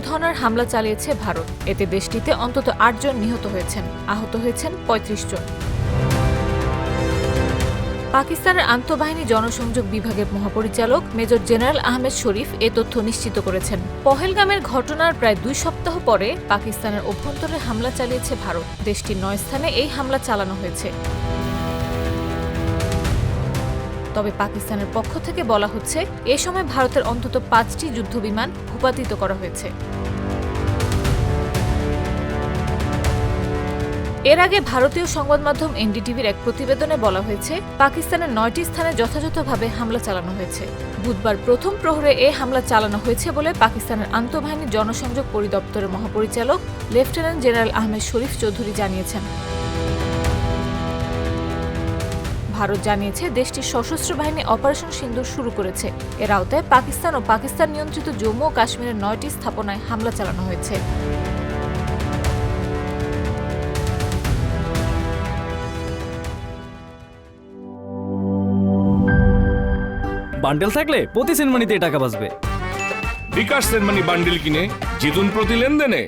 ধরনের হামলা চালিয়েছে ভারত। এতে দেশটিতে অন্তত ৮ জন নিহত হয়েছেন, আহত হয়েছেন ৩৫ জন। পাকিস্তানের আন্তঃবাহিনী জনসংযোগ বিভাগের মহাপরিচালক মেজর জেনারেল আহমেদ শরীফ এ তথ্য নিশ্চিত করেছেন। পহেলগামের ঘটনার প্রায় ২ সপ্তাহ পরে পাকিস্তানের অভ্যন্তরে হামলা চালিয়েছে ভারত। দেশটির ৯ স্থানে এই হামলা চালানো হয়েছে। তবে পাকিস্তানের পক্ষ থেকে বলা হচ্ছে, এ সময় ভারতের অন্তত ৫টি যুদ্ধবিমান ভূপাতিত করা হয়েছে। এর আগে ভারতীয় সংবাদ মাধ্যম এনডিটিভির এক প্রতিবেদনে বলা হয়েছে, পাকিস্তানের ৯টি স্থানে যথাযথভাবে হামলা চালানো হয়েছে। বুধবার প্রথম প্রহরে এ হামলা চালানো হয়েছে বলে পাকিস্তানের আন্তঃবাহিনী জনসংযোগ পরিদপ্তরের মহাপরিচালক লেফটেন্যান্ট জেনারেল আহমেদ শরীফ চৌধুরী জানিয়েছেন। ভারত জানিয়েছে, দেশটির সশস্ত্র বাহিনী অপারেশন সিন্দুর শুরু করেছে। এর আওতায় পাকিস্তান ও পাকিস্তান নিয়ন্ত্রিত জম্মু ও কাশ্মীরের ৯টি স্থাপনায় হামলা চালানো হয়েছে। বান্ডেল থাকলে প্রতি সেনমানিতে টাকা বাঁচবে। বিকাশ সেনমানি বান্ডিল কিনে জিতুন প্রতি লেনদেনে।